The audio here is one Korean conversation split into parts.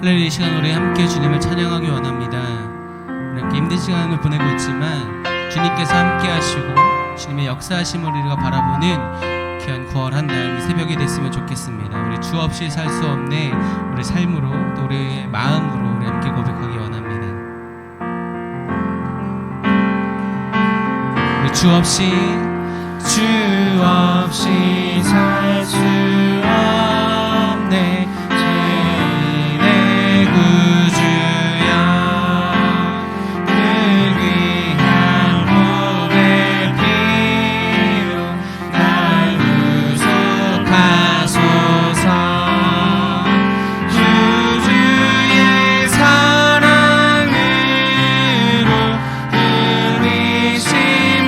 할렐루야. 이 시간 우리 함께 주님을 찬양하기 원합니다. 이렇게 힘든 시간을 보내고 있지만 주님께서 함께 하시고 주님의 역사하심을 우리가 바라보는 귀한 구원한 날, 이 새벽이 됐으면 좋겠습니다. 우리 주 없이 살 수 없는 우리 삶으로, 또 우리의 마음으로 우리 함께 고백하기 원합니다. 우리 주 없이 살 수 없네. 죄인의 구주여, 그 귀한 몸의 피로 날 구속하소서. 주의 사랑으로 흘리신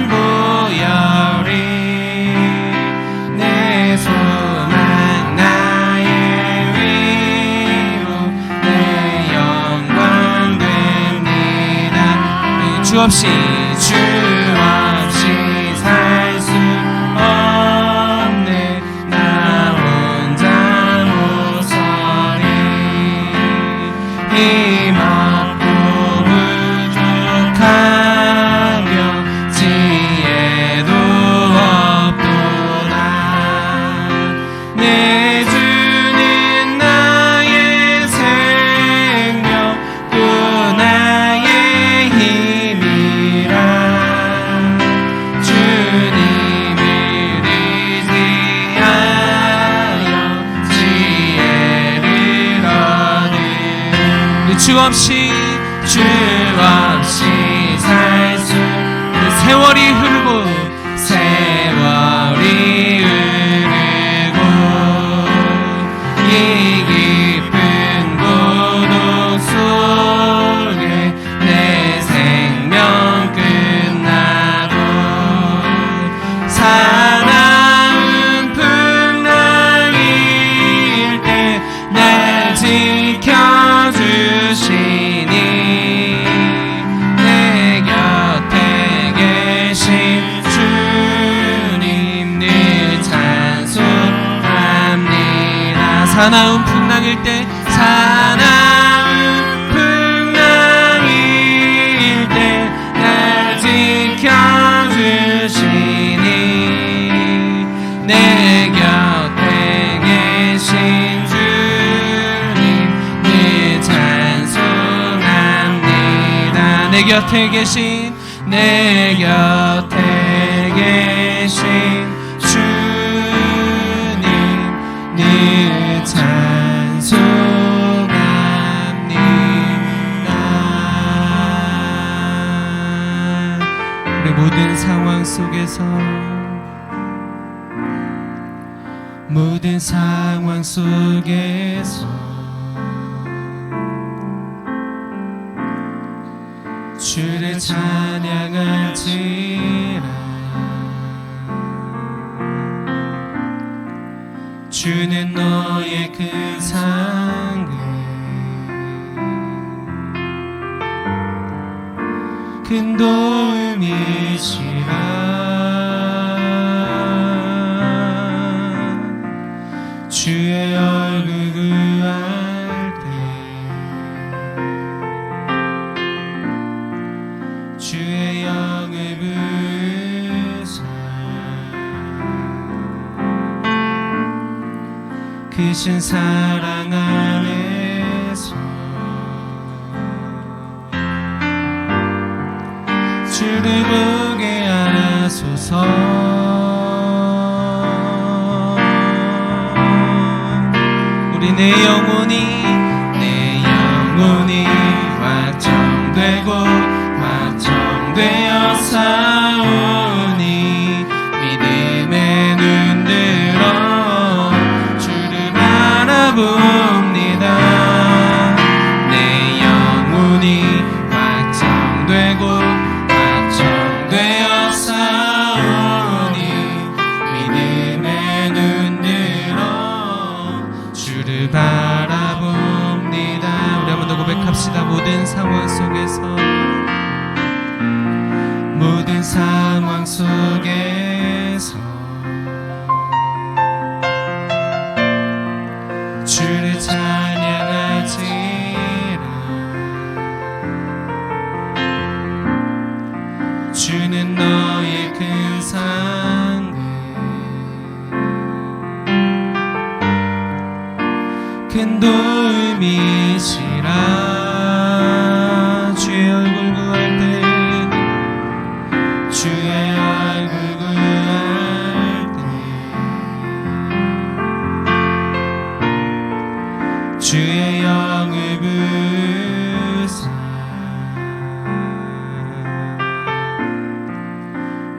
보혈이 내 소망 나의 위로 내 영광 됩니다. 주 없이 살 수 없네. 나 혼자 못 서리. 힘없고 부족하며 지혜도 없도다. 내 주는 나의 생명, 또 나의 힘이라. 주님을 의지하여 지혜를 얻으. 주 없이 살 수, 세월이 흐르고 이 깊은 고독 속에 내 생명 끝나도 사나운 풍랑일 때 날 지켜주시니 내 곁에 계신 주님 늘 찬송합니다. 사나운 풍랑일 때 날 지켜주시니 내 곁에 계신 주님 늘 찬송합니다. 내 곁에 계신 주님 늘 찬송합니다. 우리 모든 상황 속에서 주를 찬양할지라. 주는 너의 큰 상급, 큰 도움이시라. 주의 얼굴 구할 때 주의 영을 부으사 크신 사랑 안에서 주를 보게 하소서. 우리 내 영혼이 확정되어 사오니 믿음의 눈들어 주를 바라봅니다. 내 영혼이 확정되어 사오니 믿음의 눈들어 주를 바라봅니다. 우리 한번 더 고백합시다. 모든 상황 속에서 주를 찬양하지 주는 너의 큰 상급 큰 도움이시라. 주의 얼굴 구할 때 주의 얼굴 구할 때 주의 영을 부사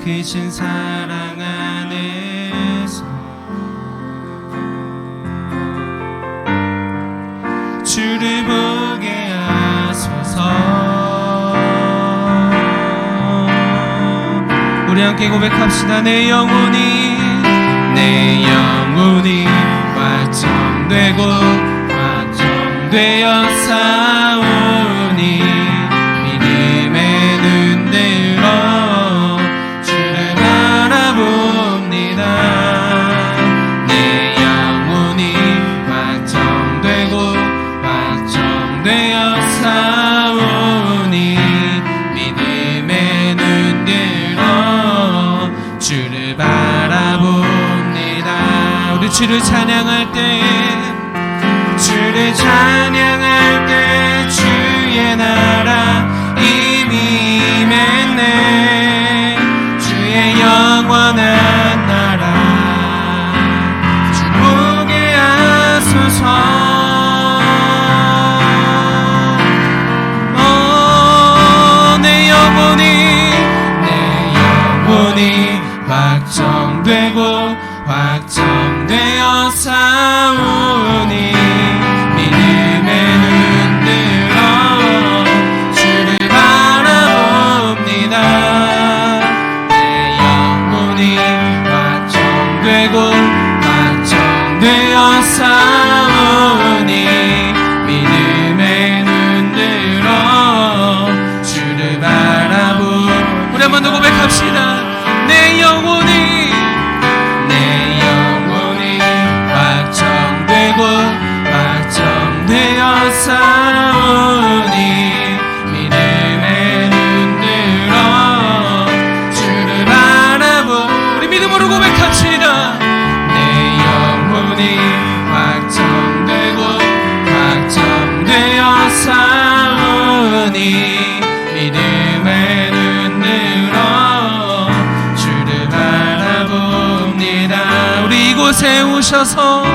크신 사랑 안에서 주를 보게 하소서. 우리 함께 고백합시다. 내 영혼이 확정되어 싸우니 믿음의 눈 들어 주를 바라봅니다. 내 영혼이 확정되어 싸우니 믿음의 눈 들어 주를 바라봅니다. 우리 주를 찬양할 때 주의 나라 이미 임했네. 주의 영원한 나라 주 보게 하소서. 내 영혼이 확정되어 싸우니 믿음의 눈 들어 주를 바라봅니다. 내 영혼이 확정되어 싸우니 믿음의 눈 들어 주를 바라보. 우리 한 번 더 고백합시다. 내 영혼이 확정되어 싸우니 믿음의 눈 들어 주를 바라보. 우리 믿음으로 고백합시다. 내 영혼이 확정되어 싸우니 믿음의 눈 들어 주를 바라봅니다. 우리 이곳에 오셔서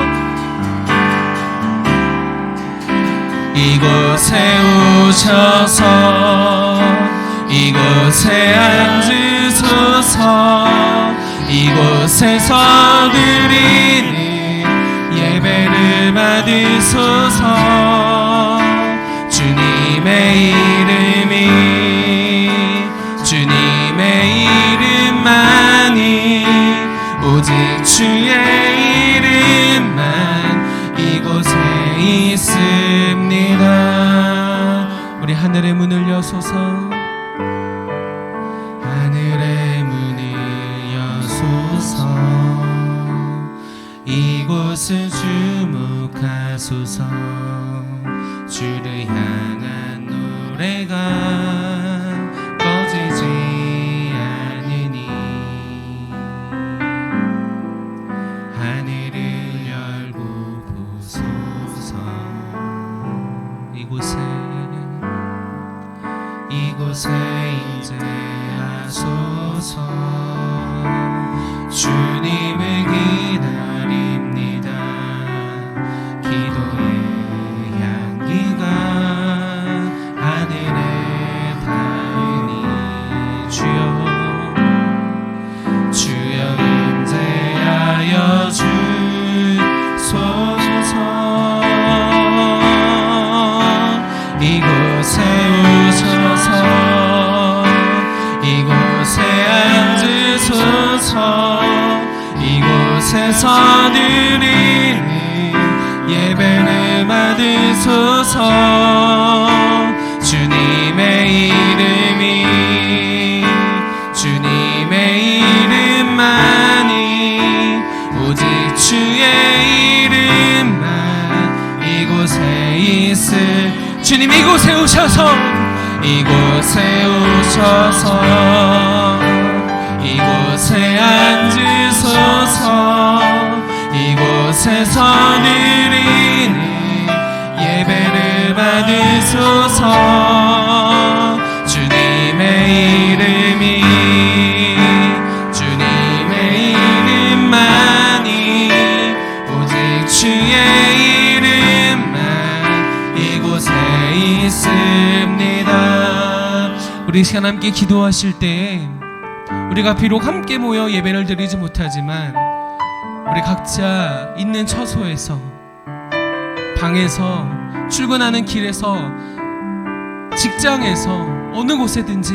이곳에 앉으소서. 이곳에서 드리는 예배를 받으소서. 주님의 이름만이 오직 주의 이름만 이곳에 있습니다. 우리 하늘의 문을 여소서. 하늘의 문을 여소서. 이곳을 주목하소서. 주를 향한 노래가 꺼지지 않으니 하늘을 열고 보소서. 이곳에 임재하소서. 주님을 기다립니다. 기도의 향기가 하늘에 닿으니 주여 임재하여 주소서. 이곳에 오셔서 이곳에 앉으소서. 이곳에서 드리는 예배를 받으소서. 주님의 이름만이 오직 주의 이름만 이곳에 있을. 주님 이곳에 오셔서 이곳에 앉으소서. 이곳에서 드리는 예배를 받으소서. 주님의 이름이, 주님의 이름만이, 오직 주의 이름만 이곳에 있습니다. 우리 이 시간 함께 기도하실 때 우리가 비록 함께 모여 예배를 드리지 못하지만 우리 각자 있는 처소에서, 방에서, 출근하는 길에서, 직장에서, 어느 곳에든지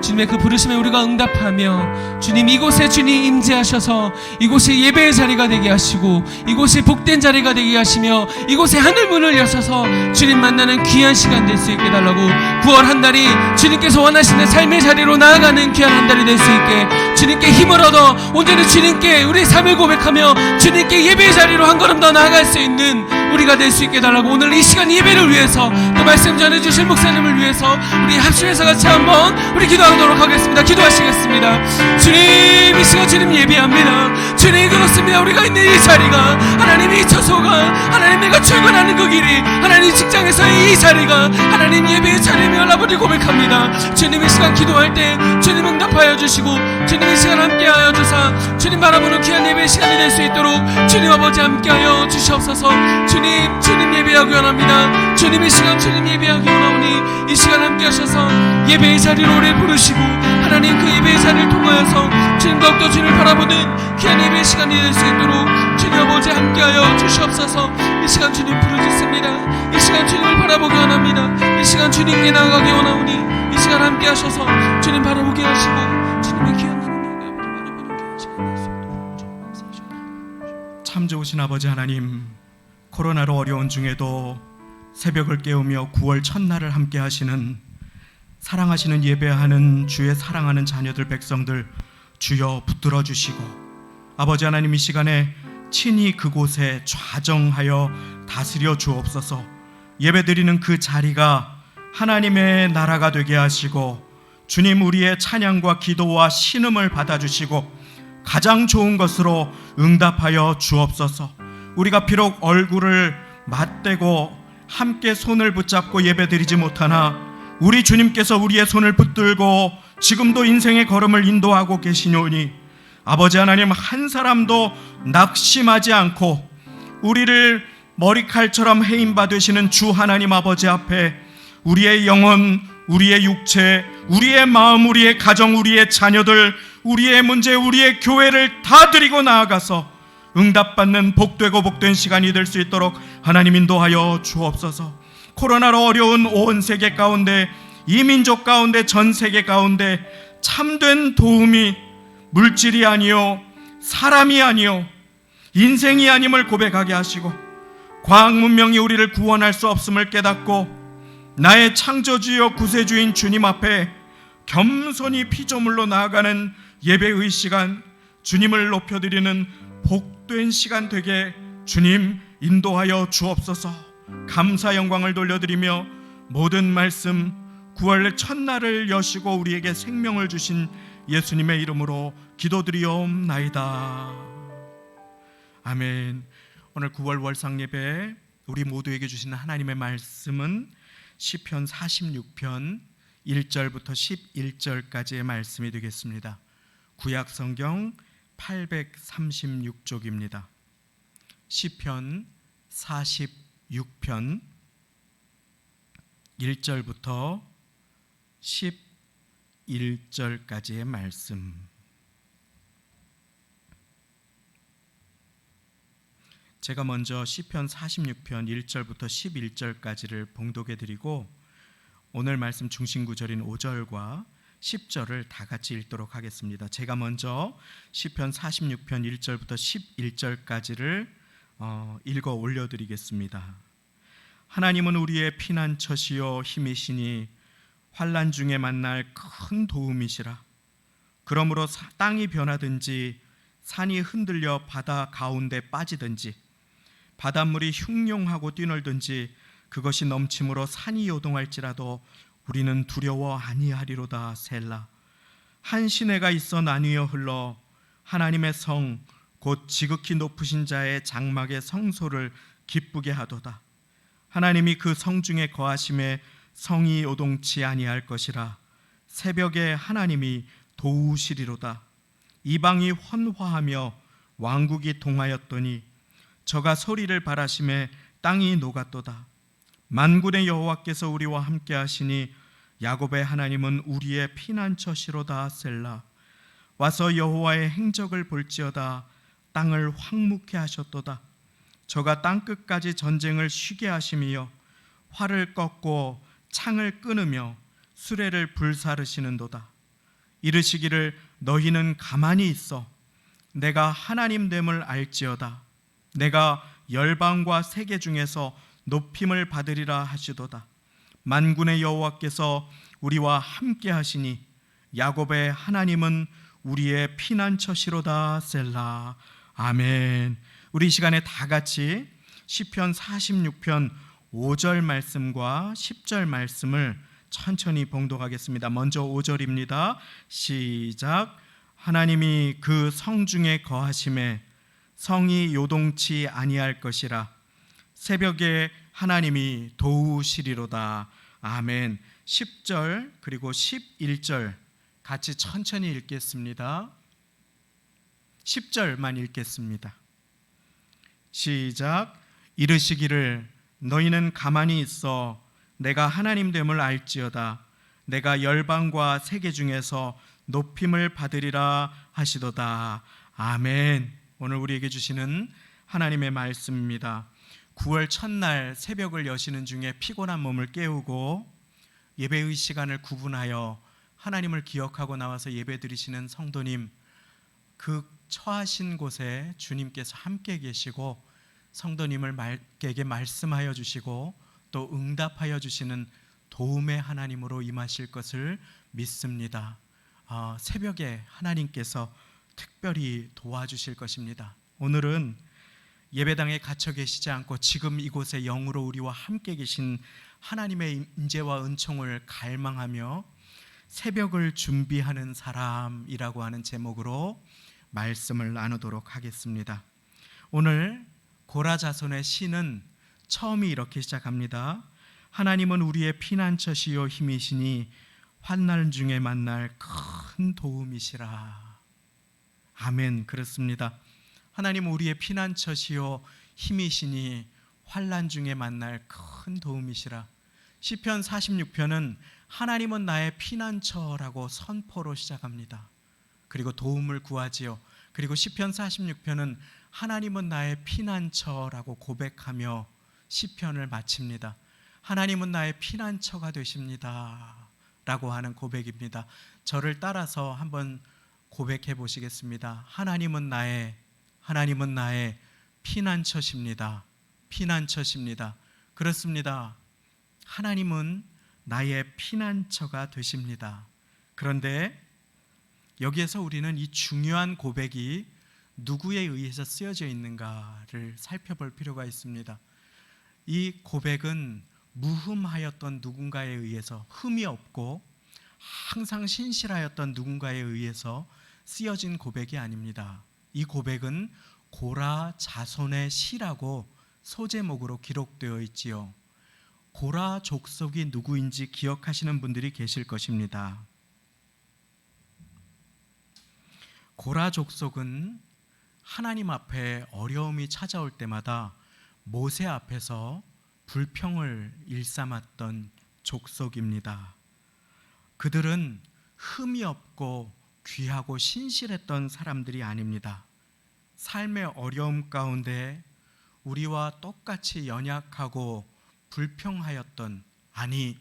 주님의 그 부르심에 우리가 응답하며 주님, 이곳에 주님 임재하셔서 이곳이 예배의 자리가 되게 하시고 이곳이 복된 자리가 되게 하시며 이곳에 하늘문을 여셔서 주님 만나는 귀한 시간 될 수 있게 달라고, 9월 한 달이 주님께서 원하시는 삶의 자리로 나아가는 귀한 한 달이 될 수 있게 주님께 힘을 얻어 온전히 주님께 우리 삶을 고백하며 주님께 예배의 자리로 한 걸음 더 나아갈 수 있는 우리가 될 수 있게 달라고, 오늘 이 시간 예배를 위해서, 또 말씀 전해주실 목사님을 위해서 우리 합심해서 같이 한번 우리 기도하도록 하겠습니다. 기도하시겠습니다. 주님, 이 시간 주님 예배합니다. 주님, 그렇습니다. 우리가 있는 이 자리가, 하나님의 이 처소가, 하나님 내가 출근하는 그 길이, 하나님 직장에서의 이 자리가 하나님 예배의 자리며 아버지 고백합니다. 주님, 이 시간 기도할 때 주님 응답하여 주시고 주님 이 시간 함께하여 주사 주님 바라보는 귀한 예배의 시간이 될 수 있도록 주님 아버지 함께하여 주시옵소서. 주님, 주님 예배하기 원합니다. 주님, 이 시간 주님 예배하기 원하오니 이 시간 함께하셔서 예배의 자리로 우리를 부르시고 하나님 그 예배의 자리를 통하여서 주님 더욱더 주님을 바라보는 귀한 예배의 시간이 될 수 있도록 주님 아버지 함께하여 주시옵소서. 이 시간 주님 부르짖습니다. 이 시간 주님을 바라보기 원합니다. 이 시간 주님께 나아가기 원하오니 이 시간 함께하셔서 주님 바라보게 하시고 주님의 귀한 나라를 바라보는 귀한 시간 될 수 있도록 주님 역사하시옵소서. 참 좋으신 아버지 하나님, 코로나로 어려운 중에도 새벽을 깨우며 9월 첫날을 함께 하시는, 사랑하시는 예배하는 주의 사랑하는 자녀들 백성들 주여 붙들어 주시고, 아버지 하나님 이 시간에 친히 그곳에 좌정하여 다스려 주옵소서. 예배드리는 그 자리가 하나님의 나라가 되게 하시고 주님, 우리의 찬양과 기도와 신음을 받아주시고 가장 좋은 것으로 응답하여 주옵소서. 우리가 비록 얼굴을 맞대고 함께 손을 붙잡고 예배드리지 못하나 우리 주님께서 우리의 손을 붙들고 지금도 인생의 걸음을 인도하고 계시노니 아버지 하나님, 한 사람도 낙심하지 않고 우리를 머리칼처럼 해임바 되시는 주 하나님 아버지 앞에 우리의 영혼, 우리의 육체, 우리의 마음, 우리의 가정, 우리의 자녀들, 우리의 문제, 우리의 교회를 다 드리고 나아가서 응답받는 복되고 복된 시간이 될 수 있도록 하나님 인도하여 주옵소서. 코로나로 어려운 온 세계 가운데, 이 민족 가운데, 전 세계 가운데 참된 도움이 물질이 아니요 사람이 아니요 인생이 아님을 고백하게 하시고, 과학 문명이 우리를 구원할 수 없음을 깨닫고 나의 창조주여 구세주인 주님 앞에 겸손히 피조물로 나아가는 예배의 시간, 주님을 높여드리는 복된 시간 되게 주님 인도하여 주옵소서. 감사 영광을 돌려드리며 모든 말씀 9월 첫날을 여시고 우리에게 생명을 주신 예수님의 이름으로 기도드리옵나이다. 아멘. 오늘 9월 월상 예배 우리 모두에게 주시는 하나님의 말씀은 시편 46편 1절부터 11절까지의 말씀이 되겠습니다. 구약 성경 836쪽입니다. 시편 46편 1절부터 11절까지의 말씀. 제가 먼저 시편 46편 1절부터 11절까지를 봉독해 드리고 오늘 말씀 중심 구절인 5절과 10절을 다 같이 읽도록 하겠습니다. 제가 먼저 시편 46편 1절부터 11절까지를 읽어 올려드리겠습니다. 하나님은 우리의 피난처시요 힘이시니 환난 중에 만날 큰 도움이시라. 그러므로 땅이 변하든지 산이 흔들려 바다 가운데 빠지든지 바닷물이 흉룡하고 뛰놀든지 그것이 넘침으로 산이 요동할지라도 우리는 두려워 아니하리로다. 셀라. 한 시내가 있어 나뉘어 흘러 하나님의 성 곧 지극히 높으신 자의 장막의 성소를 기쁘게 하도다. 하나님이 그 성 중에 거하심에 성이 요동치 아니할 것이라. 새벽에 하나님이 도우시리로다. 이방이 헌화하며 왕국이 동하였더니 저가 소리를 발하심에 땅이 녹았도다. 만군의 여호와께서 우리와 함께 하시니 야곱의 하나님은 우리의 피난처시로다. 셀라. 와서 여호와의 행적을 볼지어다. 땅을 황무케 하셨도다. 저가 땅끝까지 전쟁을 쉬게 하심이여 활을 꺾고 창을 끊으며 수레를 불사르시는도다. 이르시기를 너희는 가만히 있어 내가 하나님 됨을 알지어다. 내가 열방과 세계 중에서 높임을 받으리라 하시도다. 만군의 여호와께서 우리와 함께 하시니 야곱의 하나님은 우리의 피난처시로다. 셀라. 아멘. 우리 이 시간에 다 같이 시편 46편 5절 말씀과 10절 말씀을 천천히 봉독하겠습니다. 먼저 5절입니다. 시작. 하나님이 그 성 중에 거하심에 성이 요동치 아니할 것이라. 새벽에 하나님이 도우시리로다. 아멘. 10절 그리고 11절 같이 천천히 읽겠습니다. 10절만 읽겠습니다. 시작. 이르시기를 너희는 가만히 있어 내가 하나님 됨을 알지어다. 내가 열방과 세계 중에서 높임을 받으리라 하시도다. 아멘. 오늘 우리에게 주시는 하나님의 말씀입니다. 9월 첫날 새벽을 여시는 중에 피곤한 몸을 깨우고 예배의 시간을 구분하여 하나님을 기억하고 나와서 예배 드리시는 성도님, 그 처하신 곳에 주님께서 함께 계시고 성도님에게 말씀하여 주시고 또 응답하여 주시는 도움의 하나님으로 임하실 것을 믿습니다. 새벽에 하나님께서 특별히 도와주실 것입니다. 오늘은 예배당에 갇혀 계시지 않고 지금 이곳에 영으로 우리와 함께 계신 하나님의 임재와 은총을 갈망하며 새벽을 준비하는 사람이라고 하는 제목으로 말씀을 나누도록 하겠습니다. 오늘 고라자손의 시는 처음이 이렇게 시작합니다. 하나님은 우리의 피난처시요 힘이시니 환난 중에 만날 큰 도움이시라. 아멘. 그렇습니다. 하나님은 우리의 피난처시요 힘이시니 환난 중에 만날 큰 도움이시라. 시편 46편은 하나님은 나의 피난처라고 선포로 시작합니다. 그리고 도움을 구하지요. 그리고 시편 46편은 하나님은 나의 피난처라고 고백하며 시편을 마칩니다. 하나님은 나의 피난처가 되십니다 라고 하는 고백입니다. 저를 따라서 한번 고백해 보시겠습니다. 하나님은 나의 피난처십니다. 피난처십니다. 그렇습니다. 하나님은 나의 피난처가 되십니다. 그런데 여기에서 우리는 이 중요한 고백이 누구에 의해서 쓰여져 있는가를 살펴볼 필요가 있습니다. 이 고백은 무흠하였던 누군가에 의해서, 흠이 없고 항상 신실하였던 누군가에 의해서 쓰여진 고백이 아닙니다. 이 고백은 고라 자손의 시라고 소제목으로 기록되어 있지요. 고라 족속이 누구인지 기억하시는 분들이 계실 것입니다. 고라 족속은 하나님 앞에 어려움이 찾아올 때마다 모세 앞에서 불평을 일삼았던 족속입니다. 그들은 흠이 없고 귀하고 신실했던 사람들이 아닙니다. 삶의 어려움 가운데 우리와 똑같이 연약하고 불평하였던, 아니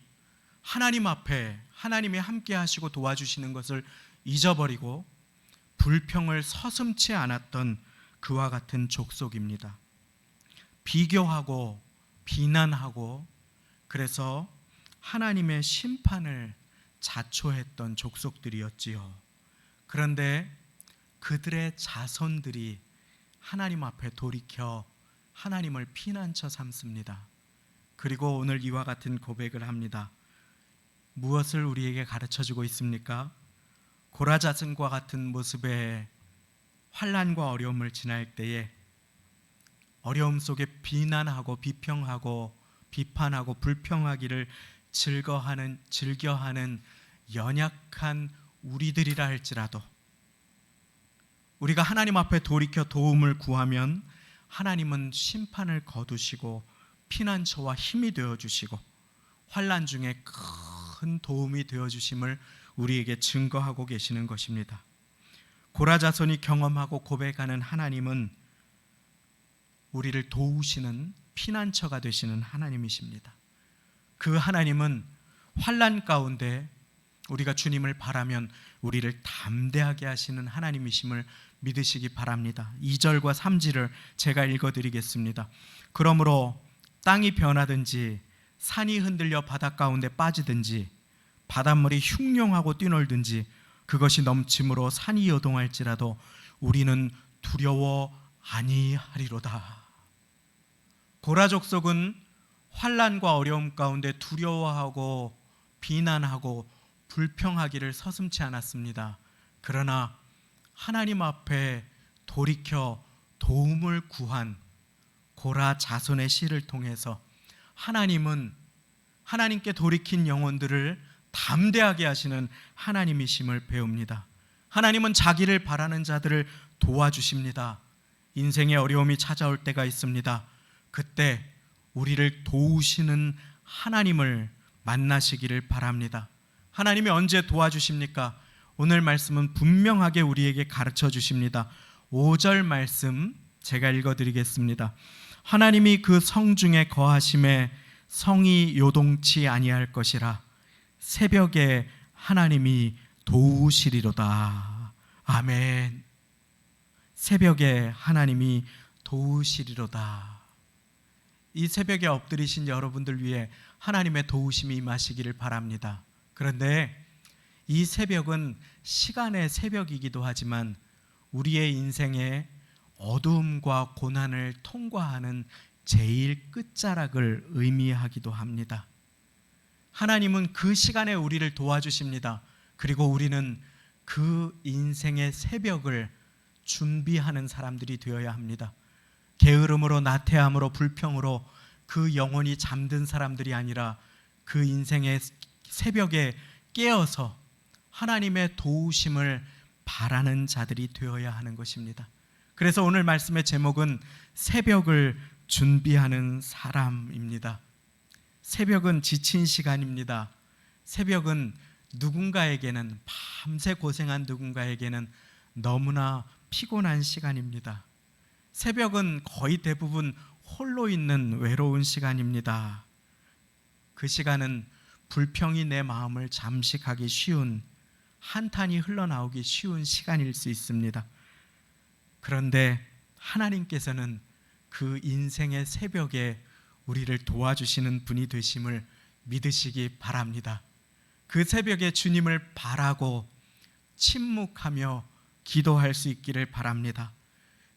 하나님 앞에 하나님이 함께 하시고 도와주시는 것을 잊어버리고 불평을 서슴지 않았던 그와 같은 족속입니다. 비교하고 비난하고 그래서 하나님의 심판을 자초했던 족속들이었지요. 그런데 그들의 자손들이 하나님 앞에 돌이켜 하나님을 피난처 삼습니다. 그리고 오늘 이와 같은 고백을 합니다. 무엇을 우리에게 가르쳐주고 있습니까? 고라자손과 같은 모습의 환난과 어려움을 지날 때에 어려움 속에 비난하고 비평하고 비판하고 불평하기를 즐겨하는 연약한 우리들이라 할지라도 우리가 하나님 앞에 돌이켜 도움을 구하면 하나님은 심판을 거두시고 피난처와 힘이 되어주시고 환난 중에 큰 도움이 되어주심을 우리에게 증거하고 계시는 것입니다. 고라자손이 경험하고 고백하는 하나님은 우리를 도우시는 피난처가 되시는 하나님이십니다. 그 하나님은 환난 가운데 우리가 주님을 바라면 우리를 담대하게 하시는 하나님이심을 믿으시기 바랍니다. 2절과 3절을 제가 읽어드리겠습니다. 그러므로 땅이 변하든지 산이 흔들려 바다 가운데 빠지든지 바닷물이 흉룡하고 뛰놀든지 그것이 넘침으로 산이 요동할지라도 우리는 두려워 아니하리로다. 고라 족속은 환난과 어려움 가운데 두려워하고 비난하고 불평하기를 서슴지 않았습니다. 그러나 하나님 앞에 돌이켜 도움을 구한 고라 자손의 시를 통해서 하나님은 하나님께 돌이킨 영혼들을 담대하게 하시는 하나님이심을 배웁니다. 하나님은 자기를 바라는 자들을 도와주십니다. 인생의 어려움이 찾아올 때가 있습니다. 그때 우리를 도우시는 하나님을 만나시기를 바랍니다. 하나님이 언제 도와주십니까? 오늘 말씀은 분명하게 우리에게 가르쳐 주십니다. 5절 말씀 제가 읽어드리겠습니다. 하나님이 그 성 중에 거하심에 성이 요동치 아니할 것이라 새벽에 하나님이 도우시리로다. 아멘. 새벽에 하나님이 도우시리로다. 이 새벽에 엎드리신 여러분들 위해 하나님의 도우심이 임하시기를 바랍니다. 그런데 이 새벽은 시간의 새벽이기도 하지만 우리의 인생의 어두움과 고난을 통과하는 제일 끝자락을 의미하기도 합니다. 하나님은 그 시간에 우리를 도와주십니다. 그리고 우리는 그 인생의 새벽을 준비하는 사람들이 되어야 합니다. 게으름으로 나태함으로 불평으로 그 영혼이 잠든 사람들이 아니라 그 인생의 새벽에 깨어서 하나님의 도우심을 바라는 자들이 되어야 하는 것입니다. 그래서 오늘 말씀의 제목은 새벽을 준비하는 사람입니다. 새벽은 지친 시간입니다. 새벽은 누군가에게는 밤새 고생한 누군가에게는 너무나 피곤한 시간입니다. 새벽은 거의 대부분 홀로 있는 외로운 시간입니다. 그 시간은 불평이 내 마음을 잠식하기 쉬운, 한탄이 흘러나오기 쉬운 시간일 수 있습니다. 그런데 하나님께서는 그 인생의 새벽에 우리를 도와주시는 분이 되심을 믿으시기 바랍니다. 그 새벽에 주님을 바라고 침묵하며 기도할 수 있기를 바랍니다.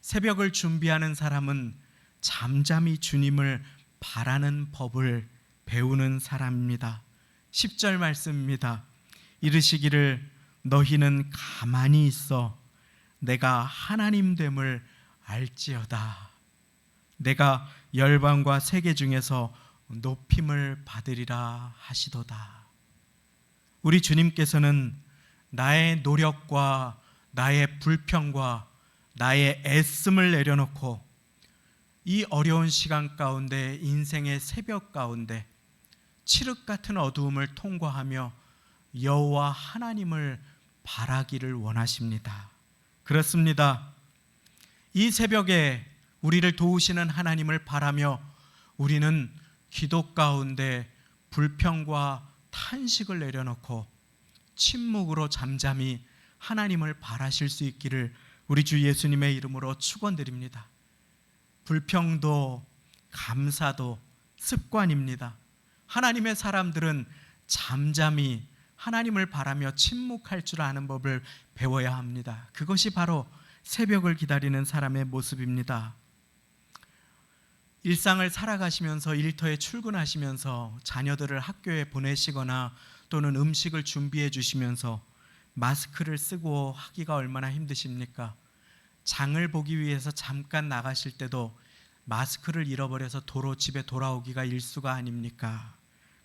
새벽을 준비하는 사람은 잠잠히 주님을 바라는 법을 배우는 사람입니다. 10절 말씀입니다. 이르시기를 너희는 가만히 있어 내가 하나님 됨을 알지어다. 내가 열방과 세계 중에서 높임을 받으리라 하시도다. 우리 주님께서는 나의 노력과 나의 불평과 나의 애씀을 내려놓고 이 어려운 시간 가운데 인생의 새벽 가운데 칠흑 같은 어두움을 통과하며 여호와 하나님을 바라기를 원하십니다. 그렇습니다. 이 새벽에 우리를 도우시는 하나님을 바라며 우리는 기도 가운데 불평과 탄식을 내려놓고 침묵으로 잠잠히 하나님을 바라실 수 있기를 우리 주 예수님의 이름으로 축원드립니다. 불평도 감사도 습관입니다. 하나님의 사람들은 잠잠히 하나님을 바라며 침묵할 줄 아는 법을 배워야 합니다. 그것이 바로 새벽을 기다리는 사람의 모습입니다. 일상을 살아가시면서 일터에 출근하시면서 자녀들을 학교에 보내시거나 또는 음식을 준비해 주시면서 마스크를 쓰고 하기가 얼마나 힘드십니까? 장을 보기 위해서 잠깐 나가실 때도 마스크를 잃어버려서 도로 집에 돌아오기가 일수가 아닙니까?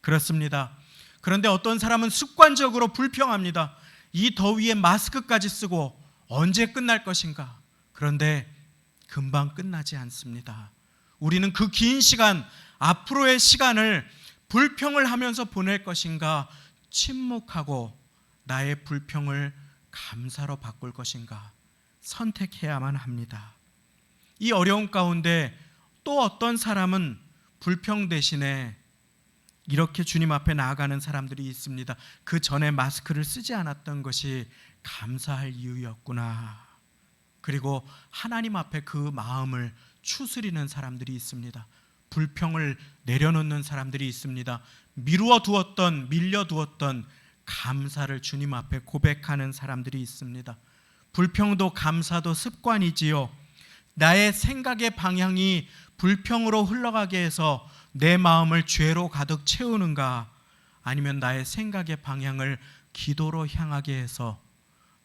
그렇습니다. 그런데 어떤 사람은 습관적으로 불평합니다. 이 더위에 마스크까지 쓰고 언제 끝날 것인가? 그런데 금방 끝나지 않습니다. 우리는 그 긴 시간, 앞으로의 시간을 불평을 하면서 보낼 것인가? 침묵하고 나의 불평을 감사로 바꿀 것인가? 선택해야만 합니다. 이 어려운 가운데 또 어떤 사람은 불평 대신에 이렇게 주님 앞에 나아가는 사람들이 있습니다. 그 전에 마스크를 쓰지 않았던 것이 감사할 이유였구나. 그리고 하나님 앞에 그 마음을 추스리는 사람들이 있습니다. 불평을 내려놓는 사람들이 있습니다. 미루어 두었던, 밀려 두었던 감사를 주님 앞에 고백하는 사람들이 있습니다. 불평도 감사도 습관이지요. 나의 생각의 방향이 불평으로 흘러가게 해서 내 마음을 죄로 가득 채우는가, 아니면 나의 생각의 방향을 기도로 향하게 해서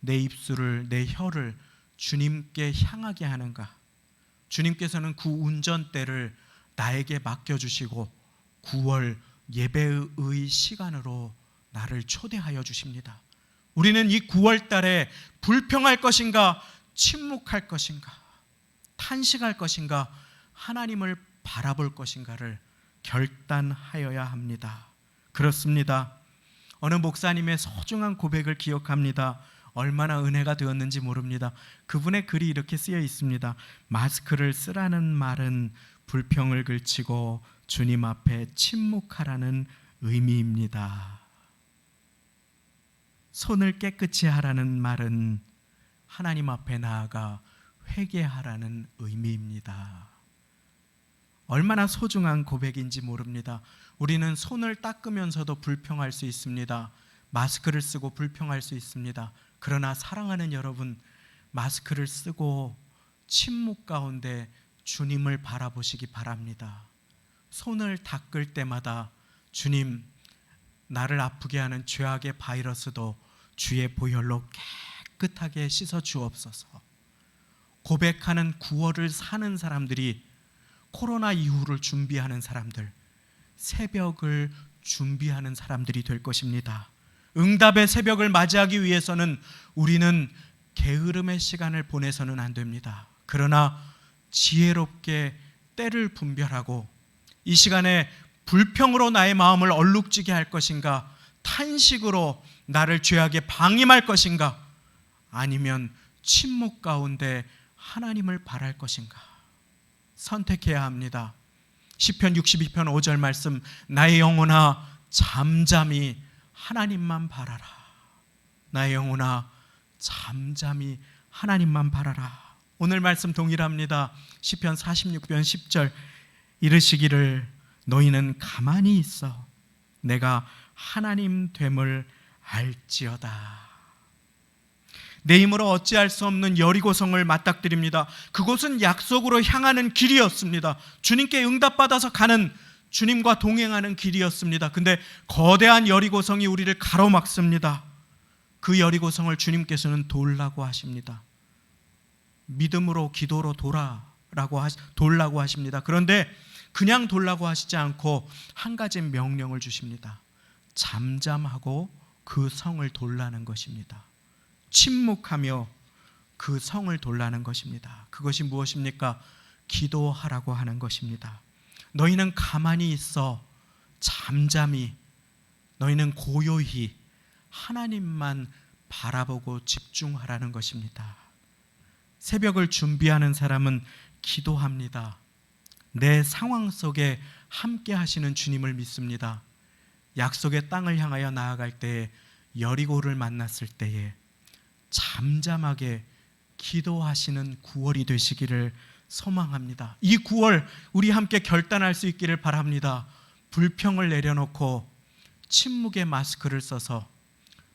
내 입술을, 내 혀를 주님께 향하게 하는가. 주님께서는 그 운전대를 나에게 맡겨주시고 9월 예배의 시간으로 나를 초대하여 주십니다. 우리는 이 9월 달에 불평할 것인가, 침묵할 것인가, 탄식할 것인가, 하나님을 바라볼 것인가를 결단하여야 합니다. 그렇습니다. 어느 목사님의 소중한 고백을 기억합니다. 얼마나 은혜가 되었는지 모릅니다. 그분의 글이 이렇게 쓰여 있습니다. 마스크를 쓰라는 말은 불평을 그치고 주님 앞에 침묵하라는 의미입니다. 손을 깨끗이 하라는 말은 하나님 앞에 나아가 회개하라는 의미입니다. 얼마나 소중한 고백인지 모릅니다. 우리는 손을 닦으면서도 불평할 수 있습니다. 마스크를 쓰고 불평할 수 있습니다. 그러나 사랑하는 여러분, 마스크를 쓰고 침묵 가운데 주님을 바라보시기 바랍니다. 손을 닦을 때마다 주님, 나를 아프게 하는 죄악의 바이러스도 주의 보혈로 깨끗하게 씻어 주옵소서. 고백하는 9월을 사는 사람들이, 코로나 이후를 준비하는 사람들, 새벽을 준비하는 사람들이 될 것입니다. 응답의 새벽을 맞이하기 위해서는 우리는 게으름의 시간을 보내서는 안 됩니다. 그러나 지혜롭게 때를 분별하고 이 시간에 불평으로 나의 마음을 얼룩지게 할 것인가, 탄식으로 나를 죄악에 방임할 것인가, 아니면 침묵 가운데 하나님을 바랄 것인가, 선택해야 합니다. 시편 62편 5절 말씀, 나의 영혼아 잠잠히 하나님만 바라라. 나의 영혼아 잠잠히 하나님만 바라라. 오늘 말씀 동일합니다. 시편 46편 10절, 이르시기를 너희는 가만히 있어 내가 하나님 됨을 알지어다. 내 힘으로 어찌할 수 없는 여리고성을 맞닥뜨립니다. 그곳은 약속으로 향하는 길이었습니다. 주님께 응답받아서 가는, 주님과 동행하는 길이었습니다. 근데 거대한 여리고성이 우리를 가로막습니다. 그 여리고성을 주님께서는 돌라고 하십니다. 믿음으로, 기도로 돌라고 하십니다. 그런데 그냥 돌라고 하시지 않고 한 가지 명령을 주십니다. 잠잠하고 그 성을 돌라는 것입니다. 침묵하며 그 성을 돌라는 것입니다. 그것이 무엇입니까? 기도하라고 하는 것입니다. 너희는 가만히 있어 잠잠히, 너희는 고요히 하나님만 바라보고 집중하라는 것입니다. 새벽을 준비하는 사람은 기도합니다. 내 상황 속에 함께 하시는 주님을 믿습니다. 약속의 땅을 향하여 나아갈 때에, 여리고를 만났을 때에 잠잠하게 기도하시는 9월이 되시기를 소망합니다. 이 9월 우리 함께 결단할 수 있기를 바랍니다. 불평을 내려놓고 침묵의 마스크를 써서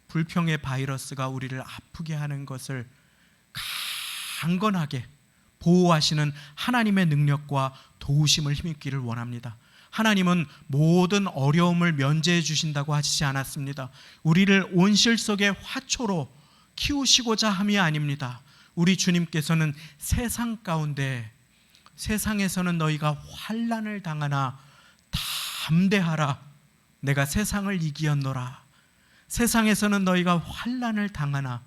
불평의 바이러스가 우리를 아프게 하는 것을 강건하게 보호하시는 하나님의 능력과 도우심을 힘입기를 원합니다. 하나님은 모든 어려움을 면제해 주신다고 하시지 않았습니다. 우리를 온실 속의 화초로 키우시고자 함이 아닙니다. 우리 주님께서는 세상 가운데, 세상에서는 너희가 환난을 당하나 담대하라, 내가 세상을 이기었노라. 세상에서는 너희가 환난을 당하나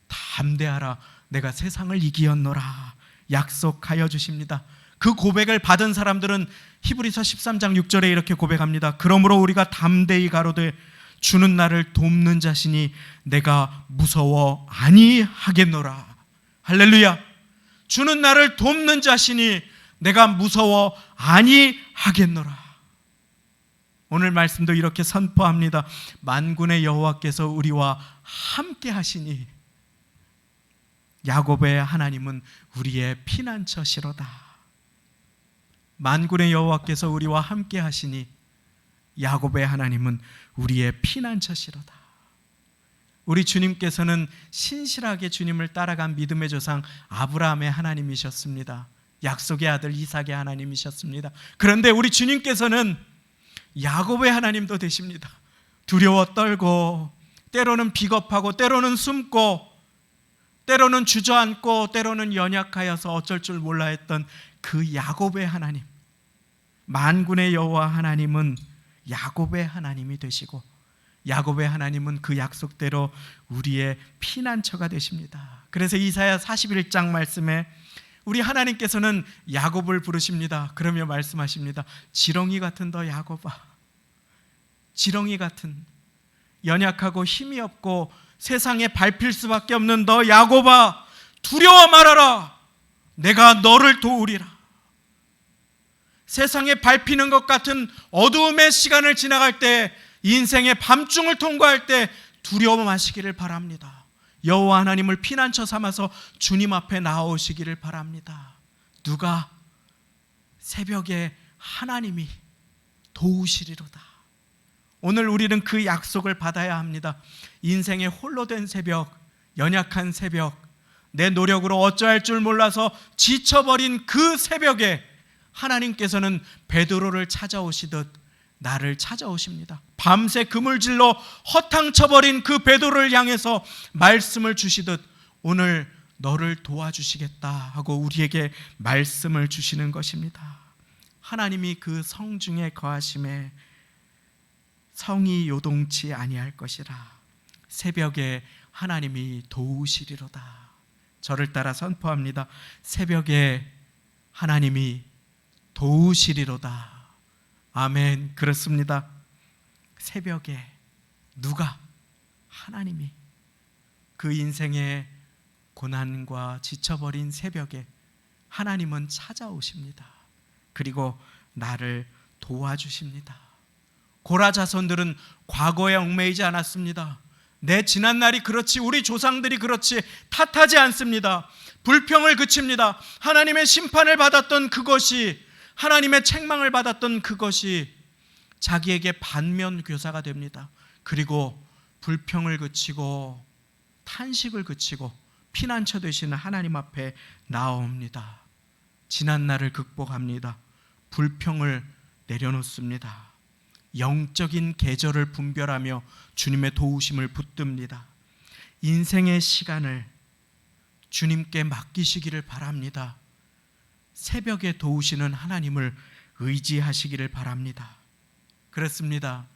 담대하라, 내가 세상을 이기었노라 약속하여 주십니다. 그 고백을 받은 사람들은 히브리서 13장 6절에 이렇게 고백합니다. 그러므로 우리가 담대히 가로되 주는 나를 돕는 자시니 내가 무서워 아니하겠노라. 할렐루야. 주는 나를 돕는 자시니 내가 무서워 아니하겠노라. 오늘 말씀도 이렇게 선포합니다. 만군의 여호와께서 우리와 함께 하시니 야곱의 하나님은 우리의 피난처시로다. 만군의 여호와께서 우리와 함께 하시니 야곱의 하나님은 우리의 피난처시로다. 우리 주님께서는 신실하게 주님을 따라간 믿음의 조상 아브라함의 하나님이셨습니다. 약속의 아들 이삭의 하나님이셨습니다. 그런데 우리 주님께서는 야곱의 하나님도 되십니다. 두려워 떨고, 때로는 비겁하고, 때로는 숨고, 때로는 주저앉고, 때로는 연약하여서 어쩔 줄 몰라 했던 그 야곱의 하나님, 만군의 여호와 하나님은 야곱의 하나님이 되시고, 야곱의 하나님은 그 약속대로 우리의 피난처가 되십니다. 그래서 이사야 41장 말씀에 우리 하나님께서는 야곱을 부르십니다. 그러며 말씀하십니다. 지렁이 같은 너 야곱아, 지렁이 같은 연약하고 힘이 없고 세상에 밟힐 수밖에 없는 너 야곱아, 두려워 말아라, 내가 너를 도우리라. 세상에 밟히는 것 같은 어두움의 시간을 지나갈 때, 인생의 밤중을 통과할 때 두려워 마시기를 바랍니다. 여호와 하나님을 피난처 삼아서 주님 앞에 나오시기를 바랍니다. 누가? 새벽에 하나님이 도우시리로다. 오늘 우리는 그 약속을 받아야 합니다. 인생의 홀로 된 새벽, 연약한 새벽, 내 노력으로 어찌할 줄 몰라서 지쳐버린 그 새벽에 하나님께서는 베드로를 찾아오시듯 나를 찾아오십니다. 밤새 그물질로 허탕쳐버린 그 베드로를 향해서 말씀을 주시듯 오늘 너를 도와주시겠다 하고 우리에게 말씀을 주시는 것입니다. 하나님이 그 성중에 거하심에 성이 요동치 아니할 것이라. 새벽에 하나님이 도우시리로다. 저를 따라 선포합니다. 새벽에 하나님이 도우시리로다. 아멘. 그렇습니다. 새벽에 누가? 하나님이 그 인생의 고난과 지쳐버린 새벽에 하나님은 찾아오십니다. 그리고 나를 도와주십니다. 고라 자손들은 과거에 얽매이지 않았습니다. 내 지난날이 그렇지, 우리 조상들이 그렇지 탓하지 않습니다. 불평을 그칩니다. 하나님의 심판을 받았던 그것이, 하나님의 책망을 받았던 그것이 자기에게 반면교사가 됩니다. 그리고 불평을 그치고 탄식을 그치고 피난처 되시는 하나님 앞에 나옵니다. 지난날을 극복합니다. 불평을 내려놓습니다. 영적인 계절을 분별하며 주님의 도우심을 붙듭니다. 인생의 시간을 주님께 맡기시기를 바랍니다. 새벽에 도우시는 하나님을 의지하시기를 바랍니다. 그렇습니다.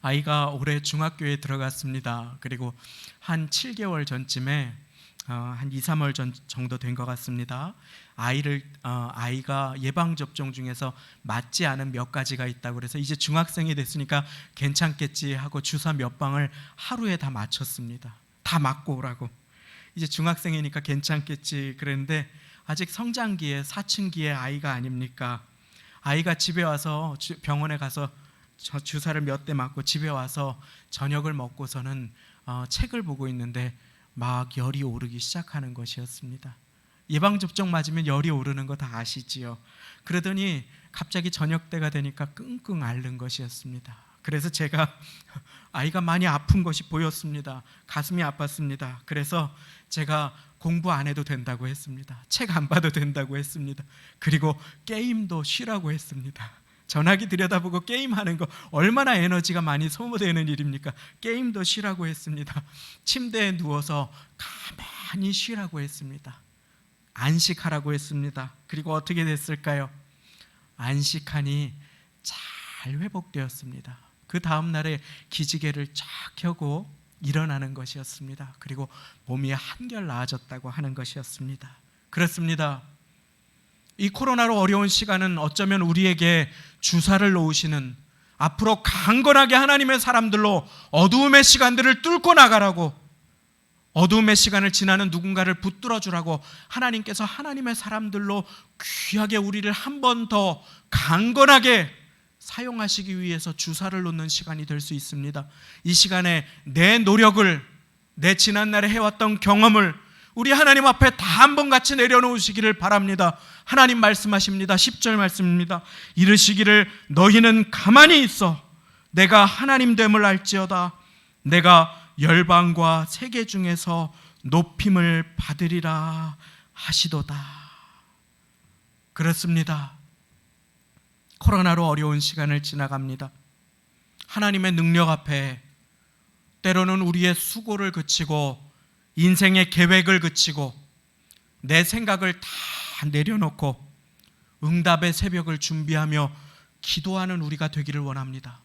아이가 올해 중학교에 들어갔습니다. 그리고 한 7개월 전쯤에 한 2, 3월 정도 된 것 같습니다. 아이가 예방접종 중에서 맞지 않은 몇 가지가 있다고 그래서 이제 중학생이 됐으니까 괜찮겠지 하고 주사 몇 방을 하루에 다 맞췄습니다. 다 맞고 오라고. 이제 중학생이니까 괜찮겠지 그랬는데 아직 성장기에 사춘기의 아이가 아닙니까? 아이가 집에 와서 병원에 가서 주사를 몇 대 맞고 집에 와서 저녁을 먹고서는 책을 보고 있는데 막 열이 오르기 시작하는 것이었습니다. 예방접종 맞으면 열이 오르는 거 다 아시지요? 그러더니 갑자기 저녁 때가 되니까 끙끙 앓는 것이었습니다. 그래서 제가 아이가 많이 아픈 것이 보였습니다. 가슴이 아팠습니다. 그래서 제가 공부 안 해도 된다고 했습니다. 책 안 봐도 된다고 했습니다. 그리고 게임도 쉬라고 했습니다. 전화기 들여다보고 게임하는 거 얼마나 에너지가 많이 소모되는 일입니까? 게임도 쉬라고 했습니다. 침대에 누워서 가만히 쉬라고 했습니다. 안식하라고 했습니다. 그리고 어떻게 됐을까요? 안식하니 잘 회복되었습니다. 그 다음 날에 기지개를 쫙 켜고 일어나는 것이었습니다. 그리고 몸이 한결 나아졌다고 하는 것이었습니다. 그렇습니다. 이 코로나로 어려운 시간은 어쩌면 우리에게 주사를 놓으시는, 앞으로 강건하게 하나님의 사람들로 어두움의 시간들을 뚫고 나가라고, 어두움의 시간을 지나는 누군가를 붙들어 주라고 하나님께서 하나님의 사람들로 귀하게 우리를 한 번 더 강건하게 사용하시기 위해서 주사를 놓는 시간이 될 수 있습니다. 이 시간에 내 노력을, 내 지난날에 해왔던 경험을 우리 하나님 앞에 다 한 번 같이 내려놓으시기를 바랍니다. 하나님 말씀하십니다. 10절 말씀입니다. 이르시기를 너희는 가만히 있어 내가 하나님 됨을 알지어다. 내가 열방과 세계 중에서 높임을 받으리라 하시도다. 그렇습니다. 코로나로 어려운 시간을 지나갑니다. 하나님의 능력 앞에 때로는 우리의 수고를 그치고 인생의 계획을 그치고 내 생각을 다 내려놓고 응답의 새벽을 준비하며 기도하는 우리가 되기를 원합니다.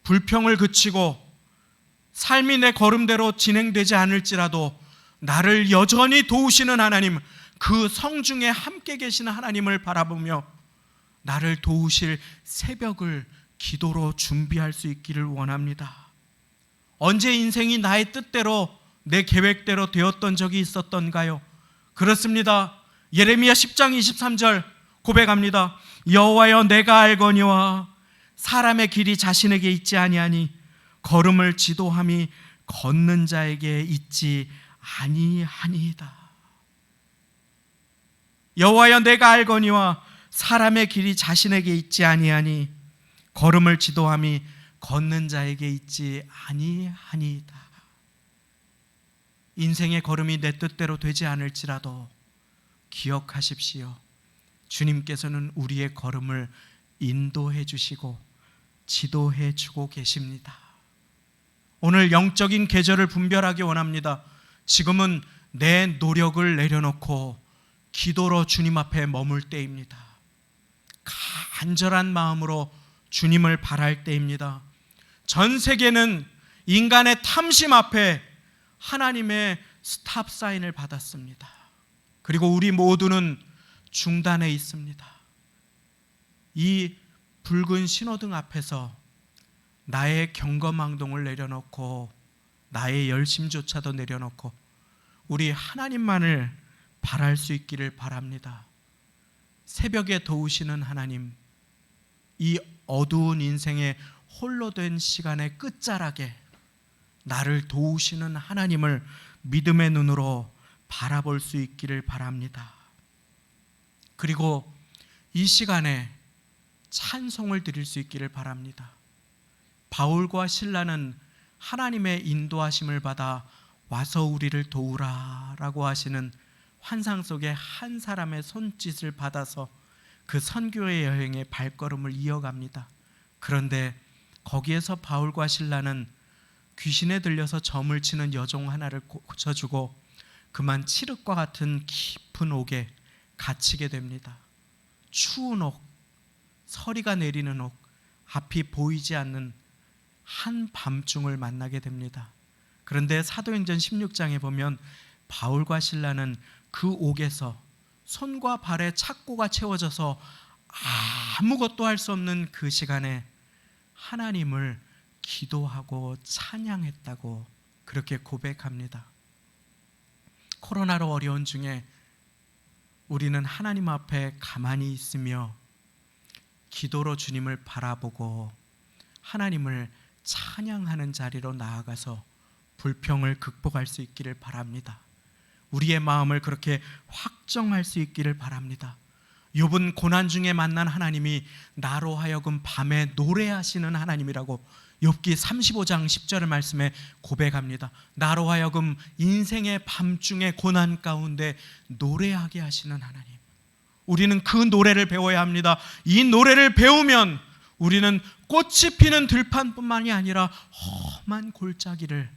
불평을 그치고 삶이 내 걸음대로 진행되지 않을지라도 나를 여전히 도우시는 하나님, 그 성중에 함께 계시는 하나님을 바라보며 나를 도우실 새벽을 기도로 준비할 수 있기를 원합니다. 언제 인생이 나의 뜻대로, 내 계획대로 되었던 적이 있었던가요? 그렇습니다. 예레미야 10장 23절 고백합니다. 여호와여 내가 알거니와 사람의 길이 자신에게 있지 아니하니 걸음을 지도함이 걷는 자에게 있지 아니하니이다. 여호와여 내가 알거니와 사람의 길이 자신에게 있지 아니하니 걸음을 지도함이 걷는 자에게 있지 아니하니이다. 인생의 걸음이 내 뜻대로 되지 않을지라도 기억하십시오. 주님께서는 우리의 걸음을 인도해 주시고 지도해 주고 계십니다. 오늘 영적인 계절을 분별하기 원합니다. 지금은 내 노력을 내려놓고 기도로 주님 앞에 머물 때입니다. 간절한 마음으로 주님을 바랄 때입니다. 전 세계는 인간의 탐심 앞에 하나님의 스탑 사인을 받았습니다. 그리고 우리 모두는 중단에 있습니다. 이 붉은 신호등 앞에서 나의 경거망동을 내려놓고 나의 열심조차도 내려놓고 우리 하나님만을 바랄 수 있기를 바랍니다. 새벽에 도우시는 하나님, 이 어두운 인생의 홀로 된 시간의 끝자락에 나를 도우시는 하나님을 믿음의 눈으로 바라볼 수 있기를 바랍니다. 그리고 이 시간에 찬송을 드릴 수 있기를 바랍니다. 바울과 실라는 하나님의 인도하심을 받아 와서 우리를 도우라라고 하시는 환상 속에 한 사람의 손짓을 받아서 그 선교의 여행의 발걸음을 이어갑니다. 그런데 거기에서 바울과 실라는 귀신에 들려서 점을 치는 여종 하나를 고쳐주고 그만 칠흑과 같은 깊은 옥에 갇히게 됩니다. 추운 옥, 서리가 내리는 옥, 앞이 보이지 않는 한 밤중을 만나게 됩니다. 그런데 사도행전 16장에 보면 바울과 실라는 그 옥에서 손과 발에 착고가 채워져서 아무것도 할 수 없는 그 시간에 하나님을 기도하고 찬양했다고 그렇게 고백합니다. 코로나로 어려운 중에 우리는 하나님 앞에 가만히 있으며 기도로 주님을 바라보고 하나님을 찬양하는 자리로 나아가서 불평을 극복할 수 있기를 바랍니다. 우리의 마음을 그렇게 확정할 수 있기를 바랍니다. 욥은 고난 중에 만난 하나님이 나로 하여금 밤에 노래하시는 하나님이라고 욥기 35장 10절의 말씀에 고백합니다. 나로 하여금 인생의 밤중에 고난 가운데 노래하게 하시는 하나님. 우리는 그 노래를 배워야 합니다. 이 노래를 배우면 우리는 꽃이 피는 들판뿐만이 아니라 험한 골짜기를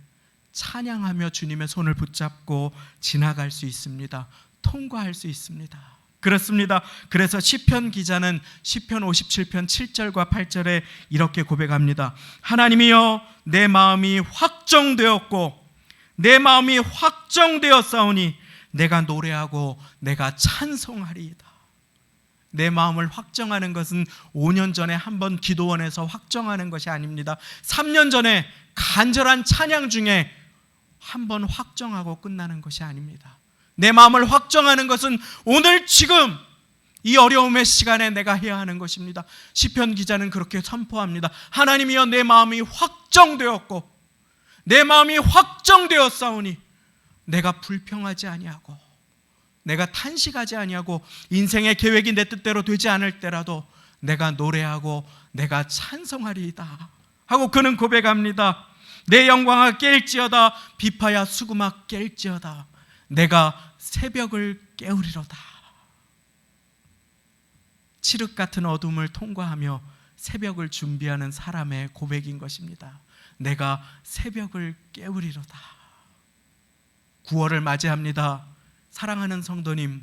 찬양하며 주님의 손을 붙잡고 지나갈 수 있습니다. 통과할 수 있습니다. 그렇습니다. 그래서 시편 기자는 시편 57편 7절과 8절에 이렇게 고백합니다. 하나님이여, 내 마음이 확정되었고 내 마음이 확정되었사오니 내가 노래하고 내가 찬송하리이다. 내 마음을 확정하는 것은 5년 전에 한번 기도원에서 확정하는 것이 아닙니다. 3년 전에 간절한 찬양 중에 한번 확정하고 끝나는 것이 아닙니다. 내 마음을 확정하는 것은 오늘 지금 이 어려움의 시간에 내가 해야 하는 것입니다. 시편 기자는 그렇게 선포합니다. 하나님이여, 내 마음이 확정되었고 내 마음이 확정되었사오니 내가 불평하지 아니하고 내가 탄식하지 아니하고 인생의 계획이 내 뜻대로 되지 않을 때라도 내가 노래하고 내가 찬송하리이다 하고 그는 고백합니다. 내 영광아 깰지어다, 비파야 수금아 깰지어다, 내가 새벽을 깨우리로다. 칠흑 같은 어둠을 통과하며 새벽을 준비하는 사람의 고백인 것입니다. 내가 새벽을 깨우리로다. 9월을 맞이합니다. 사랑하는 성도님,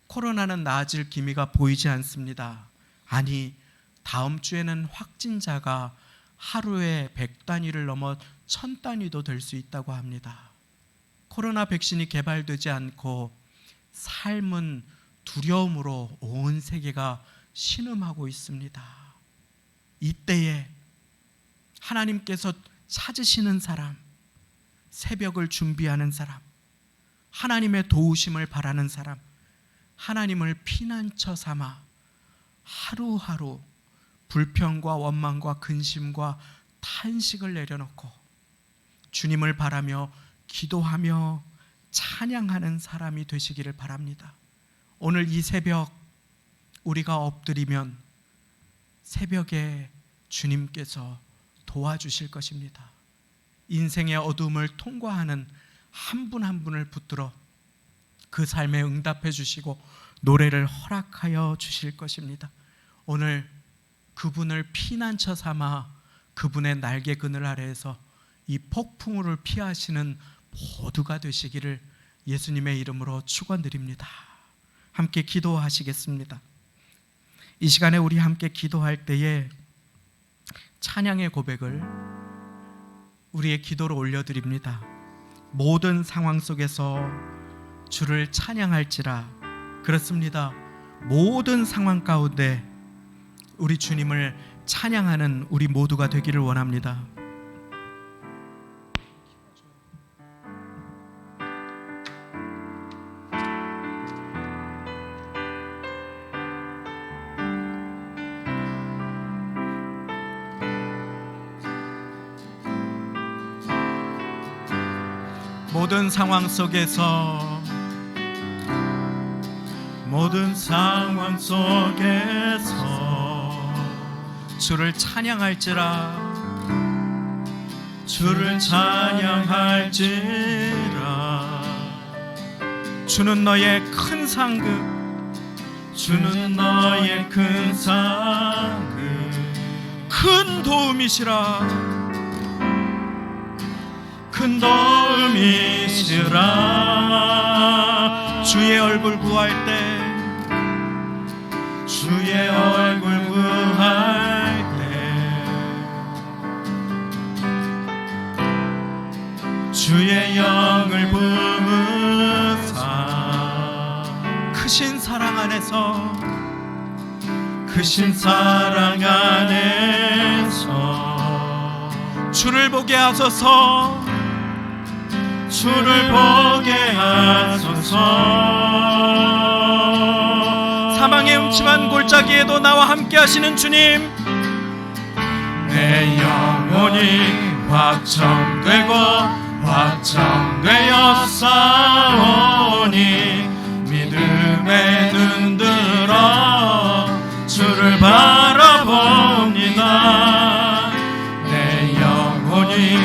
코로나는 나아질 기미가 보이지 않습니다. 아니, 다음 주에는 확진자가 하루에 100단위를 넘어 1000단위도 될 수 있다고 합니다. 코로나 백신이 개발되지 않고 삶은 두려움으로 온 세계가 신음하고 있습니다. 이때에 하나님께서 찾으시는 사람, 새벽을 준비하는 사람, 하나님의 도우심을 바라는 사람, 하나님을 피난처 삼아 하루하루 불평과 원망과 근심과 탄식을 내려놓고 주님을 바라며 기도하며 찬양하는 사람이 되시기를 바랍니다. 오늘 이 새벽 우리가 엎드리면 새벽에 주님께서 도와주실 것입니다. 인생의 어둠을 통과하는 한 분 한 분을 붙들어 그 삶에 응답해 주시고 노래를 허락하여 주실 것입니다. 오늘 그분을 피난처 삼아 그분의 날개 그늘 아래에서 이 폭풍우를 피하시는 모두가 되시기를 예수님의 이름으로 축원드립니다. 함께 기도하시겠습니다. 이 시간에 우리 함께 기도할 때에 찬양의 고백을 우리의 기도로 올려드립니다. 모든 상황 속에서 주를 찬양할지라. 그렇습니다. 모든 상황 가운데 우리 주님을 찬양하는 우리 모두가 되기를 원합니다. 모든 상황 속에서 주를 찬양할지라. 주는 너의 큰 상급, 큰 도움이시라. 주의 얼굴 구할 때 주의 영을 부으사 크신 사랑 안에서 주를 보게 하소서. 사망의 음침한 골짜기에도 나와 함께 하시는 주님, 내 영혼이 확정되어 싸우니 믿음의 눈 들어 주를 바라봅니다. 내 영혼이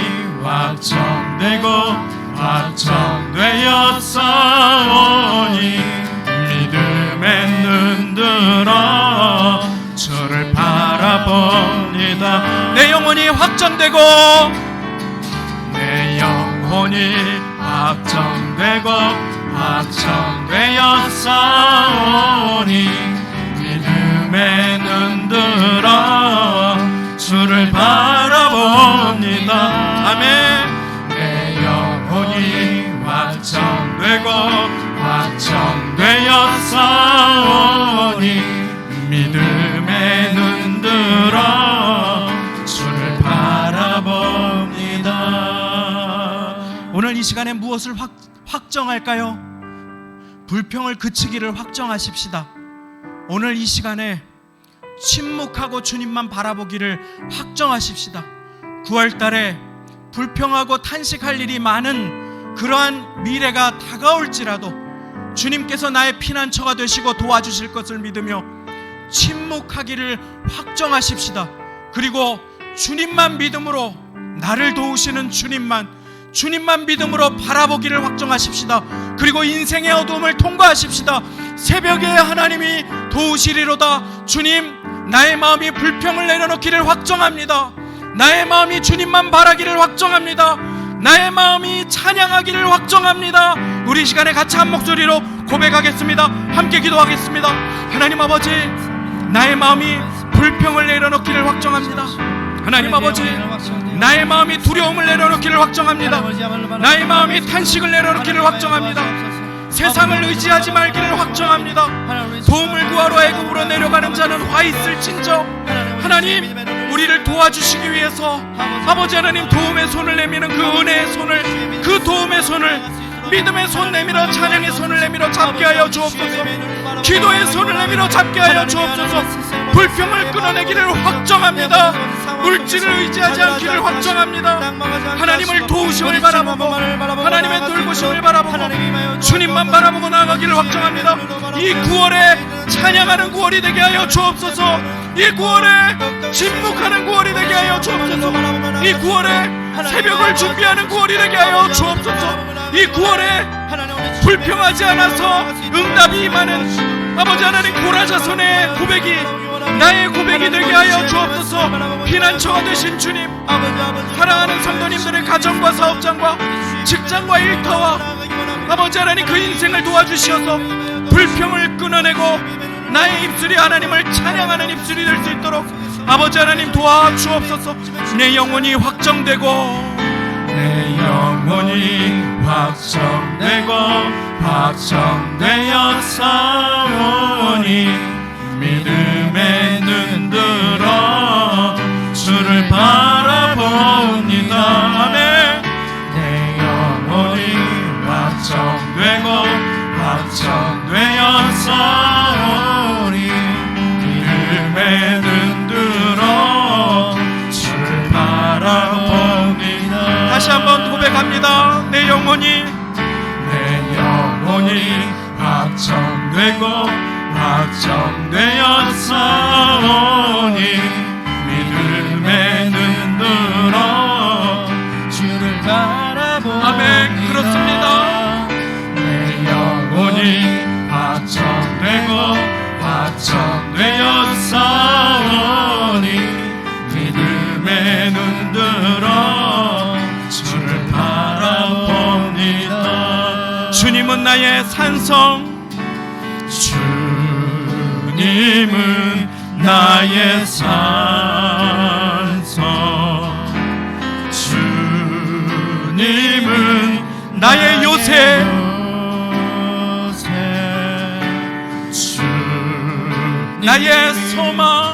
확정되어 싸우니 믿음의 눈 확정되고 내 영혼이 확정되고 확정되었사오니 믿음에 눈들어 주를 바라봅니다. 아멘. 내 영혼이 확정되고 확정되었사오니 믿음에 눈들어 주를 바라봅니다. 오늘 이 시간에 무엇을 확정할까요? 불평을 그치기를 확정하십시다. 오늘 이 시간에 침묵하고 주님만 바라보기를 확정하십시다. 9월달에 불평하고 탄식할 일이 많은 그러한 미래가 다가올지라도 주님께서 나의 피난처가 되시고 도와주실 것을 믿으며 침묵하기를 확정하십시다. 그리고 주님만 믿음으로, 나를 도우시는 주님만 믿음으로 바라보기를 확정하십시다. 그리고 인생의 어두움을 통과하십시다. 새벽에 하나님이 도우시리로다. 주님, 나의 마음이 불평을 내려놓기를 확정합니다. 나의 마음이 주님만 바라기를 확정합니다. 나의 마음이 찬양하기를 확정합니다. 우리 이 시간에 같이 한 목소리로 고백하겠습니다. 함께 기도하겠습니다. 하나님 아버지, 나의 마음이 불평을 내려놓기를 확정합니다. 하나님 아버지, 나의 마음이 두려움을 내려놓기를 확정합니다. 나의 마음이 탄식을 내려놓기를 확정합니다. 세상을 의지하지 말기를 확정합니다. 도움을 구하러 애굽으로 내려가는 자는 화 있을진저. 하나님, 우리를 도와주시기 위해서 아버지 하나님, 도움의 손을 내미는 그 은혜의 손을, 그 도움의 손을, 믿음의 손 내밀어 찬양의 손을 내밀어 잡게 하여 주옵소서. 기도의 손을 내밀어 잡게 하여 주옵소서. 불평을 끊어내기를 확정합니다. 물질을 의지하지 않기를 확정합니다. 하나님을 도우심을 바라보고 하나님의 돌보심을 바라보고 주님만 바라보고 나아가기를 확정합니다. 이 9월에 찬양하는 9월이 되게 하여 주옵소서. 이 9월에 침묵하는 9월이 되게 하여 주옵소서. 이 9월에 새벽을 준비하는 9월이 되게 하여 주옵소서. 이 9월에 불평하지 않아서 응답이 임하는 아버지 하나님 고라자손의 고백이 나의 고백이 되게 하여 주옵소서. 피난처가 되신 주님, 사랑하는 성도님들의 가정과 사업장과 직장과 일터와 아버지 하나님 그 인생을 도와주시어서 불평을 끊어내고 나의 입술이 하나님을 찬양하는 입술이 될 수 있도록 아버지 하나님 도와주옵소서. 내 영혼이 확정되고 내 영혼이 확정되고 확정되었사오니 믿음에 눈들어 주를 바라봅니다. 아멘. 내 영혼이 확정되고 확정되었사오니 믿음에 눈들어 주를 바라봅니다. 다시 한번 고백합니다. 내 영혼이 확정되고 확정되었사오니 믿음에 눈들어 주를 바라봅니다. 아멘. 그렇습니다. 내 영혼이 확정되고 확정되었사오니 믿음에 눈들어 주를 바라봅니다. 주님은 나의 산성, 주님은 나의 산성, 주님은 나의 요새, 나의 소망.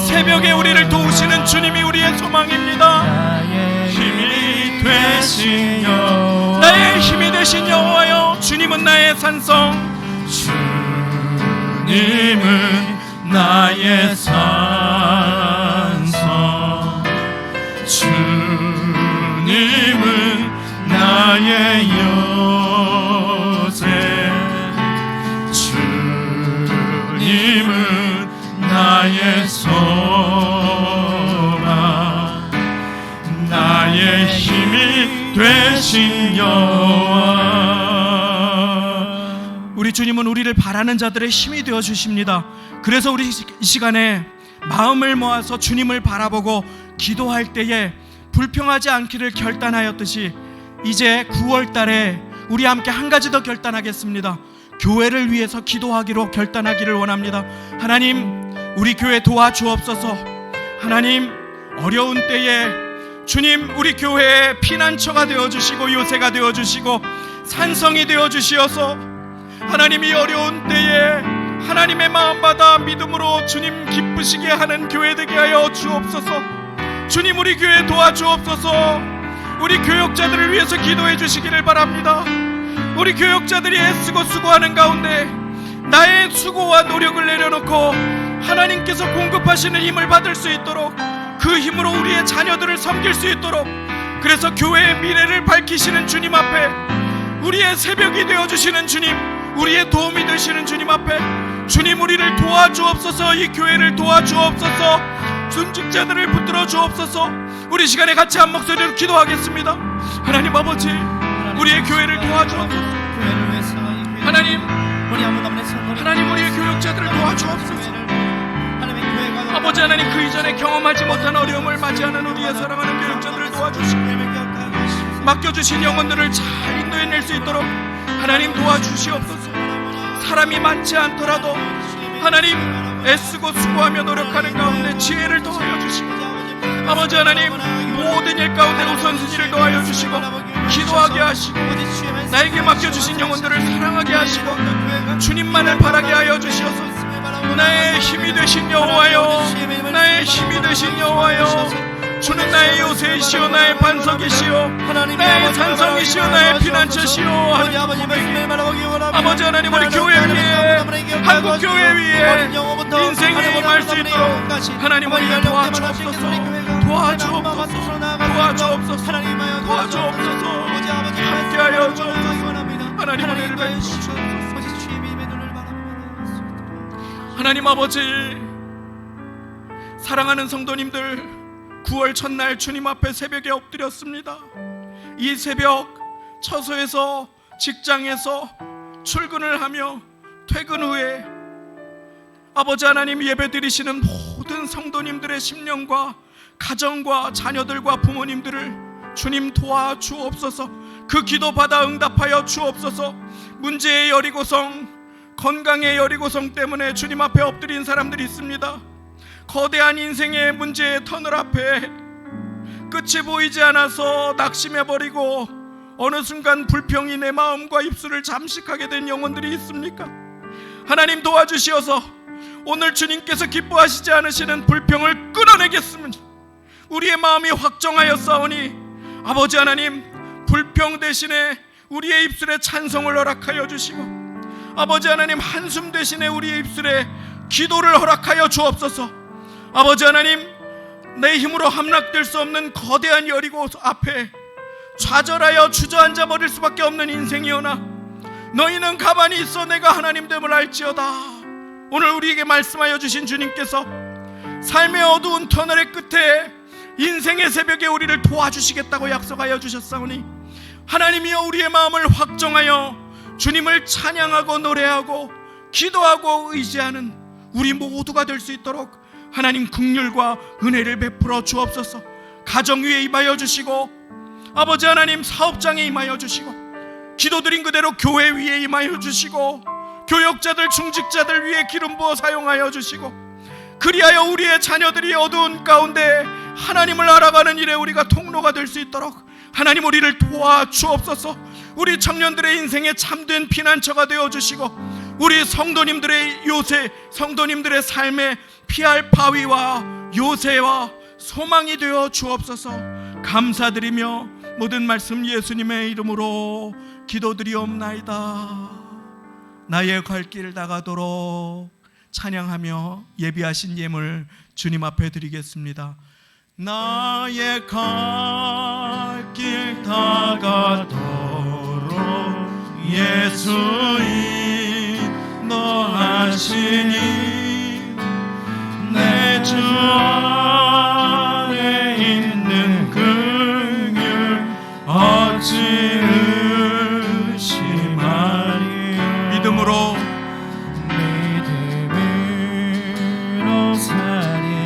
새벽에 우리를 도우시는 주님이 우리의 소망입니다. 힘이 되신 여호와, 나의 힘이 되신 여호와여, 주님은 나의 산성, 주님은 나의 산성, 주님은 나의 요새, 주님은 나의 소망, 나의 힘이 되신 여호와. 우리 주님은 우리를 바라는 자들의 힘이 되어 주십니다. 그래서 우리 이 시간에 마음을 모아서 주님을 바라보고 기도할 때에 불평하지 않기를 결단하였듯이 이제 9월 달에 우리 함께 한 가지 더 결단하겠습니다. 교회를 위해서 기도하기로 결단하기를 원합니다. 하나님, 우리 교회 도와주옵소서. 하나님, 어려운 때에 주님 우리 교회의 피난처가 되어주시고 요새가 되어주시고 산성이 되어주시어서 하나님, 이 어려운 때에 하나님의 마음받아 믿음으로 주님 기쁘시게 하는 교회 되게 하여 주옵소서. 주님, 우리 교회 도와주옵소서. 우리 교역자들을 위해서 기도해 주시기를 바랍니다. 우리 교역자들이 애쓰고 수고하는 가운데 나의 수고와 노력을 내려놓고 하나님께서 공급하시는 힘을 받을 수 있도록, 그 힘으로 우리의 자녀들을 섬길 수 있도록, 그래서 교회의 미래를 밝히시는 주님 앞에, 우리의 새벽이 되어주시는 주님, 우리의 도움이 되시는 주님 앞에 주님, 우리를 도와주옵소서. 이 교회를 도와주옵소서. 순직자들을 붙들어 주옵소서. 우리 시간에 같이 한 목소리로 기도하겠습니다. 하나님 아버지, 우리의 교회를 도와주옵소서. 하나님, 하나님, 우리의 교역자들을 도와주옵소서. 아버지 하나님, 그 이전에 경험하지 못한 어려움을 맞이하는 우리의 사랑하는 교역자들을 도와주시고 맡겨주신 영혼들을 잘 인도해낼 수 있도록 하나님 도와주시옵소서. 사람이 많지 않더라도 하나님, 애쓰고 수고하며 노력하는 가운데 지혜를 더하여 주시고, 아버지 하나님, 모든 일 가운데 우선순위를 더하여 주시고 기도하게 하시고 나에게 맡겨주신 영혼들을 사랑하게 하시고 주님만을 바라게 하여 주시옵소서. 나의 힘이 되신 여호와여, 나의 힘이 되신 여호와여, 주는 나의 요새이시오, 나의 반석이시오, 나의 산성이시오, 나의 피난처시오 하는 아버지 하나님, 우리 교회 위에, 한국 교회 위에 인생을 임할 수 있도록 하나님, 우리를 도와주옵소서. 도와주옵소서. 도와주옵소서. 도와주옵소서. 함께하여 주옵소서. 하나님, 은혜를 베풀어 주옵소서. 하나님 아버지, 사랑하는 성도님들, 9월 첫날 주님 앞에 새벽에 엎드렸습니다. 이 새벽 처소에서, 직장에서 출근을 하며 퇴근 후에 아버지 하나님, 예배드리시는 모든 성도님들의 심령과 가정과 자녀들과 부모님들을 주님 도와주옵소서. 그 기도 받아 응답하여 주옵소서. 문제의 여리고성, 건강의 여리고성 때문에 주님 앞에 엎드린 사람들이 있습니다. 거대한 인생의 문제의 터널 앞에 끝이 보이지 않아서 낙심해버리고 어느 순간 불평이 내 마음과 입술을 잠식하게 된 영혼들이 있습니까? 하나님 도와주시어서 오늘 주님께서 기뻐하시지 않으시는 불평을 끊어내겠으면 우리의 마음이 확정하였사오니 아버지 하나님, 불평 대신에 우리의 입술에 찬송을 허락하여 주시고 아버지 하나님, 한숨 대신에 우리의 입술에 기도를 허락하여 주옵소서. 아버지 하나님, 내 힘으로 함락될 수 없는 거대한 여리고 앞에 좌절하여 주저앉아 버릴 수밖에 없는 인생이오나 너희는 가만히 있어 내가 하나님됨을 알지어다. 오늘 우리에게 말씀하여 주신 주님께서 삶의 어두운 터널의 끝에 인생의 새벽에 우리를 도와주시겠다고 약속하여 주셨사오니 하나님이여, 우리의 마음을 확정하여 주님을 찬양하고 노래하고 기도하고 의지하는 우리 모두가 될 수 있도록 하나님 긍휼과 은혜를 베풀어 주옵소서. 가정 위에 임하여 주시고 아버지 하나님, 사업장에 임하여 주시고 기도드린 그대로 교회 위에 임하여 주시고 교역자들, 중직자들 위에 기름 부어 사용하여 주시고 그리하여 우리의 자녀들이 어두운 가운데 하나님을 알아가는 일에 우리가 통로가 될 수 있도록 하나님, 우리를 도와주옵소서. 우리 청년들의 인생에 참된 피난처가 되어주시고 우리 성도님들의 요새, 성도님들의 삶에 피할 바위와 요새와 소망이 되어 주옵소서. 감사드리며 모든 말씀 예수님의 이름으로 기도드리옵나이다. 나의 갈 길 나가도록 찬양하며 예비하신 예물 주님 앞에 드리겠습니다. 나의 갈 길 다가도록 예수 인도하시니 내 주 안에 있는 긍휼 어찌 의심하리. 믿음으로 살리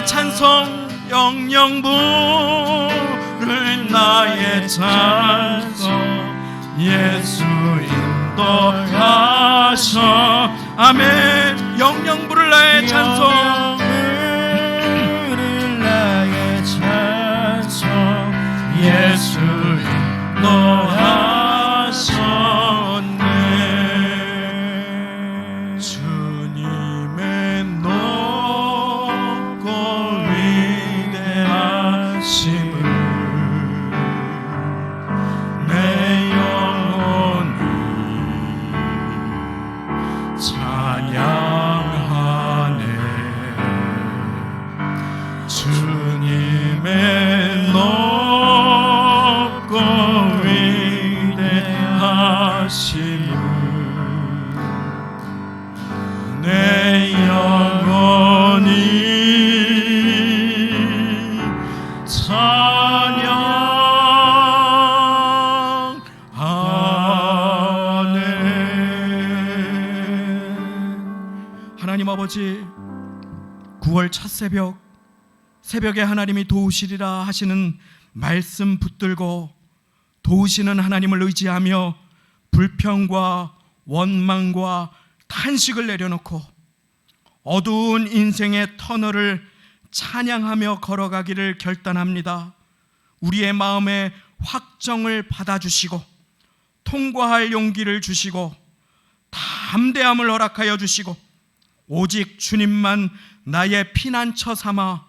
찬송 영영 부를 나의 찬송 예수 인도하셔. 아멘. 영영 부를 나의 찬송 부를 나의 찬송 예수 인도하셨네. 주님의 높고 위대하심을 내 영혼이 찬양하네. 주님의 높고 위대하심을 내 영혼이 하나님 아버지, 9월 첫 새벽에 하나님이 도우시리라 하시는 말씀 붙들고 도우시는 하나님을 의지하며 불평과 원망과 탄식을 내려놓고 어두운 인생의 터널을 찬양하며 걸어가기를 결단합니다. 우리의 마음에 확정을 받아주시고 통과할 용기를 주시고 담대함을 허락하여 주시고 오직 주님만 나의 피난처 삼아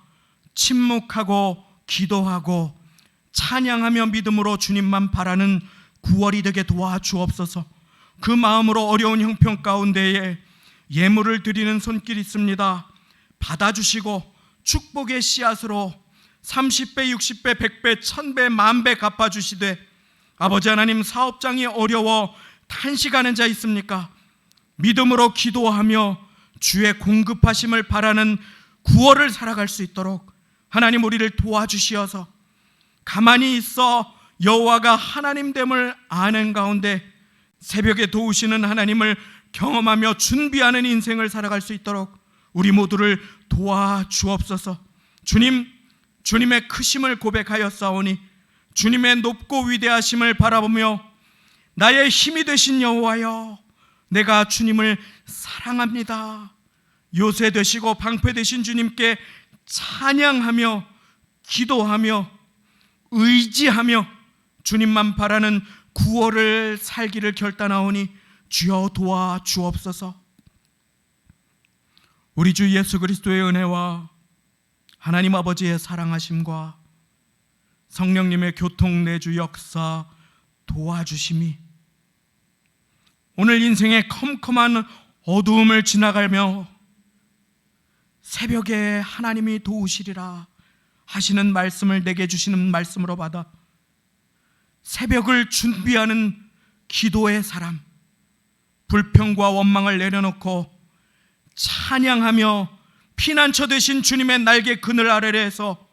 침묵하고 기도하고 찬양하며 믿음으로 주님만 바라는 9월이 되게 도와주옵소서. 그 마음으로 어려운 형편 가운데에 예물을 드리는 손길이 있습니다. 받아주시고 축복의 씨앗으로 30배, 60배, 100배, 1000배, 10,000배 갚아주시되, 아버지 하나님, 사업장이 어려워 탄식하는 자 있습니까? 믿음으로 기도하며 주의 공급하심을 바라는 9월을 살아갈 수 있도록 하나님 우리를 도와주시어서 가만히 있어 여호와가 하나님됨을 아는 가운데 새벽에 도우시는 하나님을 경험하며 준비하는 인생을 살아갈 수 있도록 우리 모두를 도와주옵소서. 주님의 크심을 고백하였사오니 주님의 높고 위대하심을 바라보며 나의 힘이 되신 여호와여, 내가 주님을 사랑합니다. 요새 되시고 방패 되신 주님께 찬양하며 기도하며 의지하며 주님만 바라는 9월을 살기를 결단하오니 주여 도와주옵소서. 우리 주 예수 그리스도의 은혜와 하나님 아버지의 사랑하심과 성령님의 교통내주 역사 도와주심이 오늘 인생의 컴컴한 어두움을 지나가며 새벽에 하나님이 도우시리라 하시는 말씀을 내게 주시는 말씀으로 받아 새벽을 준비하는 기도의 사람, 불평과 원망을 내려놓고 찬양하며 피난처 되신 주님의 날개 그늘 아래에서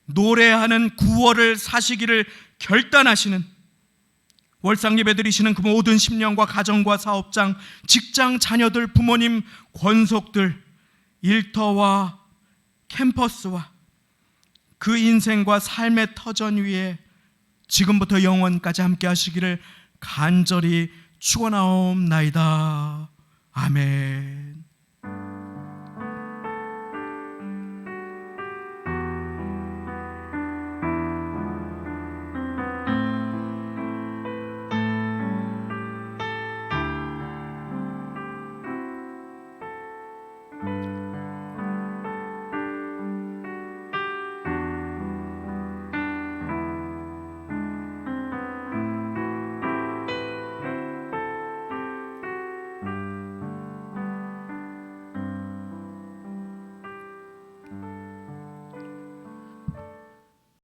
노래하는 9월을 사시기를 결단하시는, 월상 예배 드리시는 그 모든 심령과 가정과 사업장, 직장, 자녀들, 부모님, 권속들, 일터와 캠퍼스와 그 인생과 삶의 터전 위에 지금부터 영원까지 함께 하시기를 간절히 축원하옵나이다. 아멘.